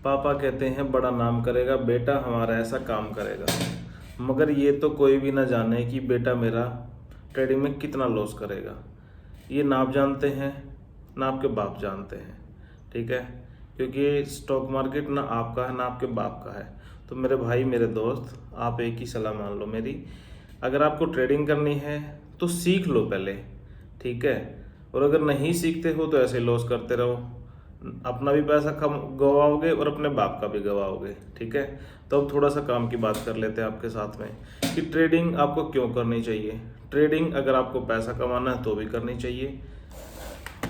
पापा कहते हैं बड़ा नाम करेगा, बेटा हमारा ऐसा काम करेगा। मगर ये तो कोई भी ना जाने कि बेटा मेरा ट्रेडिंग में कितना लॉस करेगा। ये ना आप जानते हैं ना आपके बाप जानते हैं, ठीक है। क्योंकि स्टॉक मार्केट ना आपका है ना आपके बाप का है। तो मेरे भाई मेरे दोस्त, आप एक ही सलाह मान लो मेरी, अगर आपको ट्रेडिंग करनी है तो सीख लो पहले, ठीक है। और अगर नहीं सीखते हो तो ऐसे लॉस करते रहो, अपना भी पैसा कम गवाओगे और अपने बाप का भी गवाओगे, ठीक है। तो अब थोड़ा सा काम की बात कर लेते हैं आपके साथ में कि ट्रेडिंग आपको क्यों करनी चाहिए। ट्रेडिंग अगर आपको पैसा कमाना है तो भी करनी चाहिए,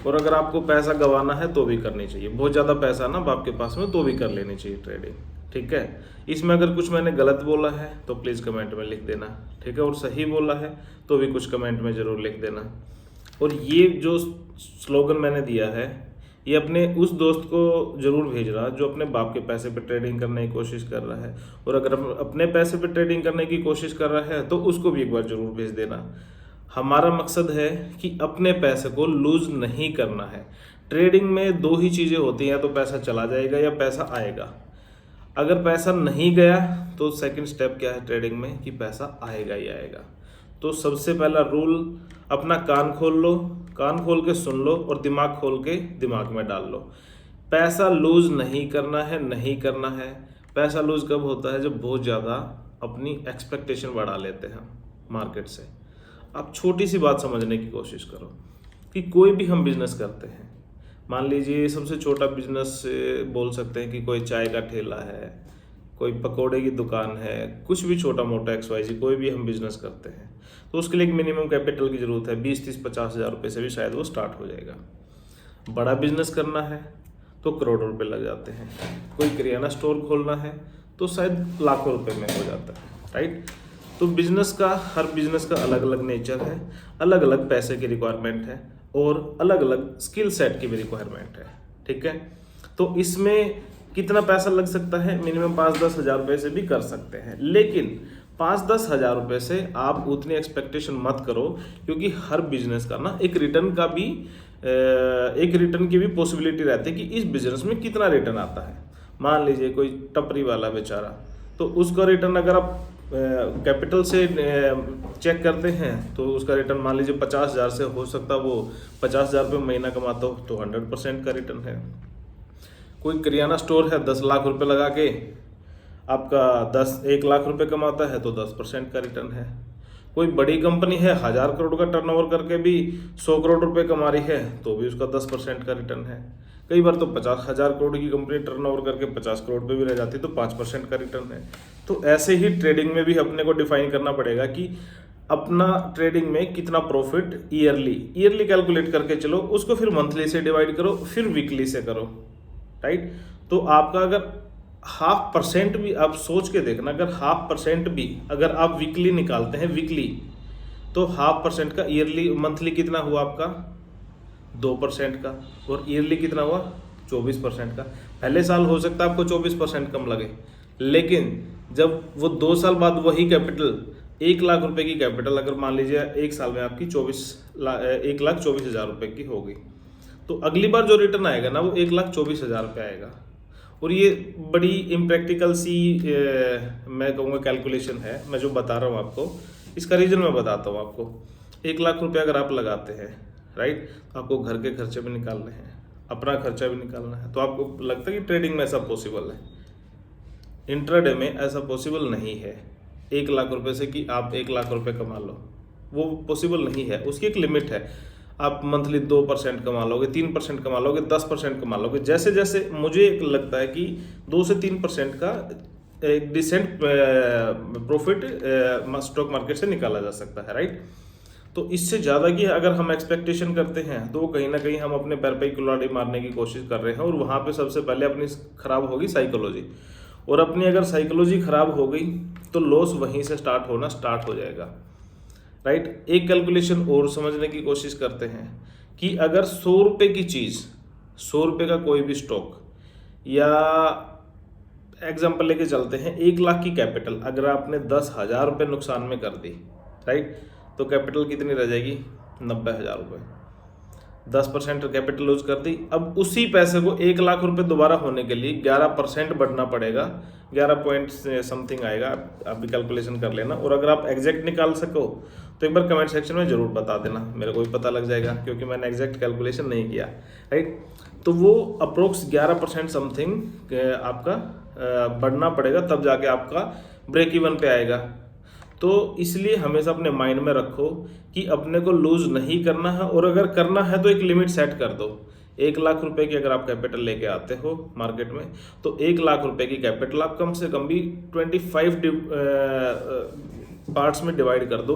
और अगर आपको पैसा गंवाना है तो भी करनी चाहिए। बहुत ज़्यादा पैसा ना बाप के पास में तो भी कर लेनी चाहिए ट्रेडिंग, ठीक है। इसमें अगर कुछ मैंने गलत बोला है तो प्लीज़ कमेंट में लिख देना, ठीक है। और सही बोला है तो भी कुछ कमेंट में ज़रूर लिख देना। और ये जो स्लोगन मैंने दिया है ये अपने उस दोस्त को ज़रूर भेज रहा जो अपने बाप के पैसे पे ट्रेडिंग करने की कोशिश कर रहा है, और अगर अपने पैसे पे ट्रेडिंग करने की कोशिश कर रहा है तो उसको भी एक बार ज़रूर भेज देना। हमारा मकसद है कि अपने पैसे को लूज़ नहीं करना है। ट्रेडिंग में दो ही चीज़ें होती हैं, या तो पैसा चला जाएगा या पैसा आएगा। अगर पैसा नहीं गया तो सेकंड स्टेप क्या है ट्रेडिंग में कि पैसा आएगा ही आएगा। तो सबसे पहला रूल, अपना कान खोल लो, कान खोल के सुन लो और दिमाग खोल के दिमाग में डाल लो। पैसा लूज़ नहीं करना है, नहीं करना है। पैसा लूज़ कब होता है? जब बहुत ज़्यादा अपनी एक्सपेक्टेशन बढ़ा लेते हैं मार्केट से। आप छोटी सी बात समझने की कोशिश करो कि कोई भी हम बिजनेस करते हैं, मान लीजिए सबसे छोटा बिजनेस बोल सकते हैं कि कोई चाय का ठेला है, कोई पकोड़े की दुकान है, कुछ भी छोटा मोटा XYZ कोई भी हम बिजनेस करते हैं तो उसके लिए एक मिनिमम कैपिटल की ज़रूरत है। 20-30-50 हज़ार रुपये से भी शायद वो स्टार्ट हो जाएगा। बड़ा बिजनेस करना है तो करोड़ों रुपए लग जाते हैं। कोई किराना स्टोर खोलना है तो शायद लाखों रुपए में हो जाता है, राइट। तो बिजनेस का, हर बिजनेस का अलग अलग नेचर है, अलग अलग पैसे की रिक्वायरमेंट है और अलग अलग स्किल सेट की भी रिक्वायरमेंट है, ठीक है। तो इसमें कितना पैसा लग सकता है? मिनिमम 5-10 हज़ार रुपये से भी कर सकते हैं, लेकिन 5-10 हज़ार रुपये से आप उतनी एक्सपेक्टेशन मत करो, क्योंकि हर बिजनेस का ना एक रिटर्न की भी पॉसिबिलिटी रहती है कि इस बिजनेस में कितना रिटर्न आता है। मान लीजिए कोई टपरी वाला बेचारा, तो उसका रिटर्न अगर आप कैपिटल से चेक करते हैं तो उसका रिटर्न मान लीजिए 50 हज़ार से हो सकता है वो 50 हज़ार रुपये महीना कमाता हो तो 100% का रिटर्न है। कोई किराना स्टोर है 10 लाख रुपए लगा के आपका 1 लाख रुपए कमाता है तो 10% का रिटर्न है। कोई बड़ी कंपनी है 1000 करोड़ का टर्नओवर करके भी 100 करोड़ रुपए कमा रही है तो भी उसका 10% का रिटर्न है। कई बार तो 50,000 करोड़ की कंपनी टर्नओवर करके 50 करोड़ पे भी रह जाती है तो 5% का रिटर्न है। तो ऐसे ही ट्रेडिंग में भी अपने को डिफाइन करना पड़ेगा कि अपना ट्रेडिंग में कितना प्रॉफिट ईयरली कैलकुलेट करके चलो, उसको फिर मंथली से डिवाइड करो, फिर वीकली से करो, राइट। तो आपका अगर 0.5% भी, आप सोच के देखना, अगर 0.5% भी अगर आप वीकली निकालते हैं वीकली, तो 0.5% का ईयरली, मंथली कितना हुआ आपका 2% का, और ईयरली कितना हुआ 24% का। पहले साल हो सकता है आपको 24% कम लगे, लेकिन जब वो 2 साल बाद वही कैपिटल, 1 लाख रुपए की कैपिटल अगर मान लीजिए 1 साल में आपकी 1,24,000 रुपए की होगी, तो अगली बार जो रिटर्न आएगा ना वो 1,24,000 रुपये आएगा। और ये बड़ी इम्प्रैक्टिकल सी मैं कहूँगा कैलकुलेशन है, मैं जो बता रहा हूँ आपको इसका रीज़न मैं बताता हूँ आपको। 1 लाख रुपये अगर आप लगाते हैं, राइट, तो आपको घर के खर्चे भी निकालने हैं, अपना खर्चा भी निकालना है, तो आपको लगता है कि ट्रेडिंग में ऐसा पॉसिबल है? इंट्राडे में ऐसा पॉसिबल नहीं है 1 लाख रुपये से कि आप 1 लाख रुपये कमा लो, वो पॉसिबल नहीं है। उसकी एक लिमिट है। आप मंथली 2% कमा लोगे, 3% कमा लोगे, 10% कमा लोगे। जैसे जैसे मुझे लगता है कि 2 से 3% का एक डिसेंट प्रॉफिट स्टॉक मार्केट से निकाला जा सकता है, राइट। तो इससे ज़्यादा की अगर हम एक्सपेक्टेशन करते हैं तो कहीं ना कहीं हम अपने पैर पे ही कुल्हाड़ी मारने की कोशिश कर रहे हैं, और वहाँ पे सबसे पहले अपनी खराब होगी साइकोलॉजी। और अपनी अगर साइकोलॉजी खराब हो गई तो लॉस वहीं से स्टार्ट हो जाएगा, राइट। एक कैलकुलेशन और समझने की कोशिश करते हैं कि अगर 100 रुपये की चीज़, 100 रुपये का कोई भी स्टॉक, या एग्जांपल लेके चलते हैं 1 लाख की कैपिटल, अगर आपने 10,000 रुपये नुकसान में कर दी, राइट, तो कैपिटल कितनी रह जाएगी? 90,000 रुपये। 10% कैपिटल लूज कर दी। अब उसी पैसे को 1 लाख रुपए दोबारा होने के लिए 11% बढ़ना पड़ेगा, 11 पॉइंट समथिंग आएगा, आप भी कैलकुलेशन कर लेना। और अगर आप एग्जैक्ट निकाल सको तो एक बार कमेंट सेक्शन में जरूर बता देना, मेरे को भी पता लग जाएगा क्योंकि मैंने एग्जैक्ट कैलकुलेशन नहीं किया, राइट। तो वो अप्रोक्स 11% समथिंग आपका बढ़ना पड़ेगा, तब जाके आपका ब्रेक इवन पे आएगा। तो इसलिए हमेशा अपने माइंड में रखो कि अपने को लूज नहीं करना है, और अगर करना है तो एक लिमिट सेट कर दो। 1 लाख रुपए की अगर आप कैपिटल लेके आते हो मार्केट में, तो 1 लाख रुपए की कैपिटल आप कम से कम भी 25 पार्ट्स में डिवाइड कर दो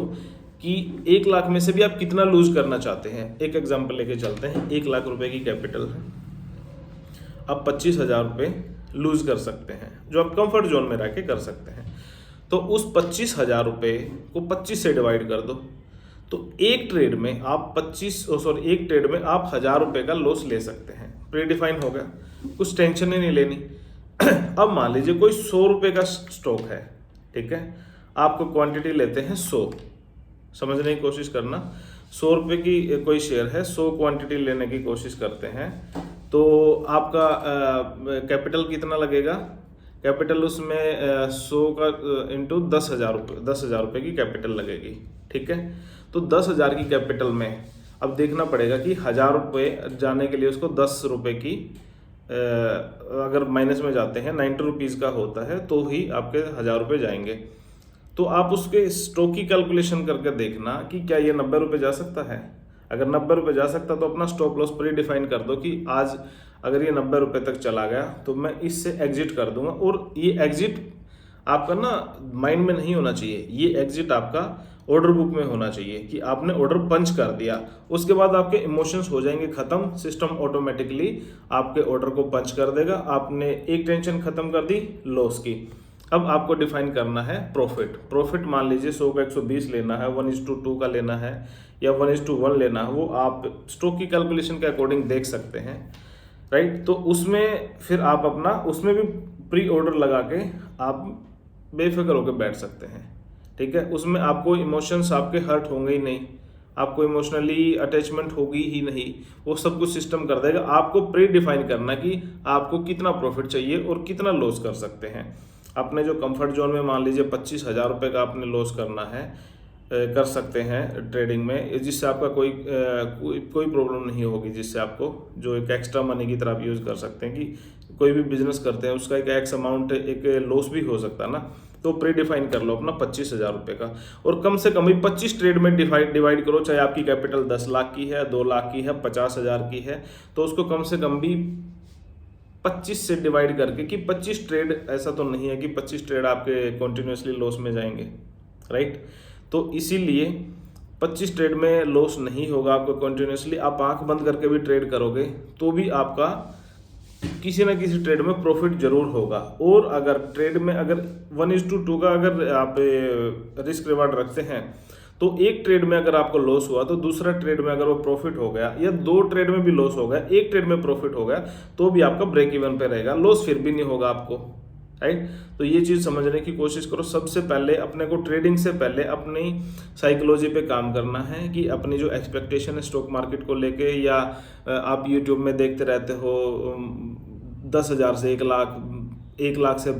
कि 1 लाख में से भी आप कितना लूज करना चाहते हैं। एक एग्जांपल लेके चलते हैं, 1 लाख रुपए की कैपिटल है, आप 25,000 रुपये लूज कर सकते हैं, जो आप कंफर्ट जोन में रह के कर सकते हैं। तो उस 25,000 रुपये को 25 से डिवाइड कर दो, तो एक ट्रेड में आप 1,000 रुपये का लॉस ले सकते हैं। प्रीडिफाइन हो गया, कुछ टेंशन ही नहीं लेनी। अब मान लीजिए कोई 100 रुपये का स्टॉक है, ठीक है, आपको क्वांटिटी लेते हैं 100, समझने की कोशिश करना। 100 रुपये की कोई शेयर है, 100 क्वांटिटी लेने की कोशिश करते हैं, तो आपका कैपिटल कितना लगेगा? कैपिटल उसमें 100 का इंटू 10,000 रुपये की कैपिटल लगेगी, ठीक है। तो 10,000 की कैपिटल में अब देखना पड़ेगा कि 1,000 रुपये जाने के लिए उसको 10 रुपये की अगर माइनस में जाते हैं 90 रुपीज़ का होता है, तो ही आपके 1,000 रुपये जाएंगे। तो आप उसके स्टॉक की कैलकुलेशन करके देखना कि क्या ये 90 रुपये जा सकता है। अगर 90 रुपये जा सकता तो अपना स्टॉप लॉस प्री डिफाइन कर दो कि आज अगर ये 90 रुपये तक चला गया तो मैं इससे एग्जिट कर दूंगा। और ये एग्जिट आपका ना माइंड में नहीं होना चाहिए, ये एग्जिट आपका ऑर्डर बुक में होना चाहिए कि आपने ऑर्डर पंच कर दिया। उसके बाद आपके इमोशंस हो जाएंगे खत्म, सिस्टम ऑटोमेटिकली आपके ऑर्डर को पंच कर देगा। आपने एक टेंशन खत्म कर दी लॉस की। अब आपको डिफाइन करना है प्रॉफिट मान लीजिए 100 का 120 लेना है, 1:2 का लेना है या 1:1 लेना है, वो आप स्टॉक की कैलकुलेशन के अकॉर्डिंग देख सकते हैं, राइट। तो उसमें फिर आप अपना उसमें भी प्री ऑर्डर लगा के आप बेफिक्र होकर बैठ सकते हैं, ठीक है। उसमें आपको इमोशंस आपके हर्ट होंगे ही नहीं, आपको इमोशनली अटैचमेंट होगी ही नहीं, वो सब कुछ सिस्टम कर देगा। आपको प्री डिफाइन करना कि आपको कितना प्रॉफिट चाहिए और कितना लॉस कर सकते हैं। अपने जो कंफर्ट जोन में मान लीजिए 25,000 रुपये का आपने लॉस करना है, कर सकते हैं ट्रेडिंग में, जिससे आपका कोई प्रॉब्लम नहीं होगी, जिससे आपको जो एक एक्स्ट्रा मनी की तरह आप यूज़ कर सकते हैं कि कोई भी बिजनेस करते हैं उसका एक एक्स अमाउंट एक लॉस भी हो सकता है ना। तो प्री डिफाइन कर लो अपना 25,000 रुपये का, और कम से कम भी 25 ट्रेड में डिवाइड करो। चाहे आपकी कैपिटल 10 लाख की है, 2 लाख की है, 50,000 की है, तो उसको कम से कम भी 25 से डिवाइड करके कि 25 ट्रेड, ऐसा तो नहीं है कि 25 ट्रेड आपके कॉन्टिन्यूसली लॉस में जाएंगे, राइट। तो इसीलिए 25 ट्रेड में लॉस नहीं होगा आपको कॉन्टिन्यूसली। आप आंख बंद करके भी ट्रेड करोगे तो भी आपका किसी ना किसी ट्रेड में प्रॉफिट जरूर होगा। और अगर ट्रेड में अगर 1:2 का अगर आप रिस्क रिवार्ड रखते हैं, तो एक ट्रेड में अगर आपको लॉस हुआ तो दूसरा ट्रेड में अगर वो प्रॉफिट हो गया, या 2 ट्रेड में भी लॉस हो गया, एक ट्रेड में प्रॉफिट हो गया, तो भी आपका ब्रेक इवन पे रहेगा, लॉस फिर भी नहीं होगा आपको, राइट। तो ये चीज़ समझने की कोशिश करो। सबसे पहले अपने को ट्रेडिंग से पहले अपनी साइकोलॉजी पे काम करना है कि अपनी जो एक्सपेक्टेशन है स्टॉक मार्केट को लेके, या आप यूट्यूब में देखते रहते हो 10,000 से 1 लाख, 1 लाख से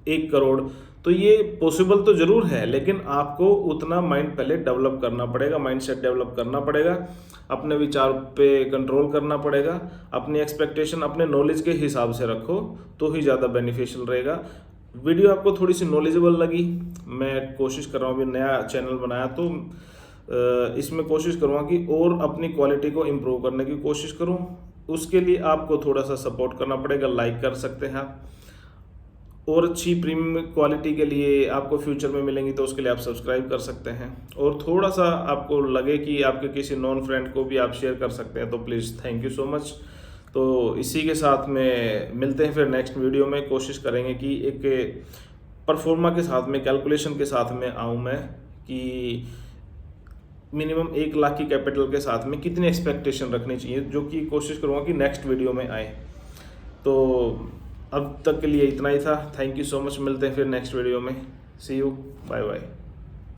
1 करोड़, तो ये पॉसिबल तो जरूर है, लेकिन आपको उतना माइंड पहले डेवलप करना पड़ेगा, माइंडसेट डेवलप करना पड़ेगा, अपने विचार पे कंट्रोल करना पड़ेगा, अपनी एक्सपेक्टेशन अपने नॉलेज के हिसाब से रखो तो ही ज़्यादा बेनिफिशियल रहेगा। वीडियो आपको थोड़ी सी नॉलेजेबल लगी, मैं कोशिश कर रहा हूँ, अभी नया चैनल बनाया तो इसमें कोशिश करूँगा कि और अपनी क्वालिटी को इम्प्रूव करने की कोशिश करूँ। उसके लिए आपको थोड़ा सा सपोर्ट करना पड़ेगा, लाइक कर सकते हैं आप, और अच्छी प्रीमियम क्वालिटी के लिए आपको फ्यूचर में मिलेंगी तो उसके लिए आप सब्सक्राइब कर सकते हैं। और थोड़ा सा आपको लगे कि आपके किसी नॉन फ्रेंड को भी आप शेयर कर सकते हैं तो please thank you so much. तो इसी के साथ में मिलते हैं फिर नेक्स्ट वीडियो में। कोशिश करेंगे कि एक परफॉर्मा के साथ में, कैलकुलेशन के साथ में आऊँ मैं कि मिनिमम 1 लाख की कैपिटल के साथ में कितनी एक्सपेक्टेशन रखनी चाहिए, जो कि कोशिश करूँगा कि नेक्स्ट वीडियो में आए। तो अब तक के लिए इतना ही था। थैंक यू सो मच, मिलते हैं फिर नेक्स्ट वीडियो में। सी यू, बाय बाय।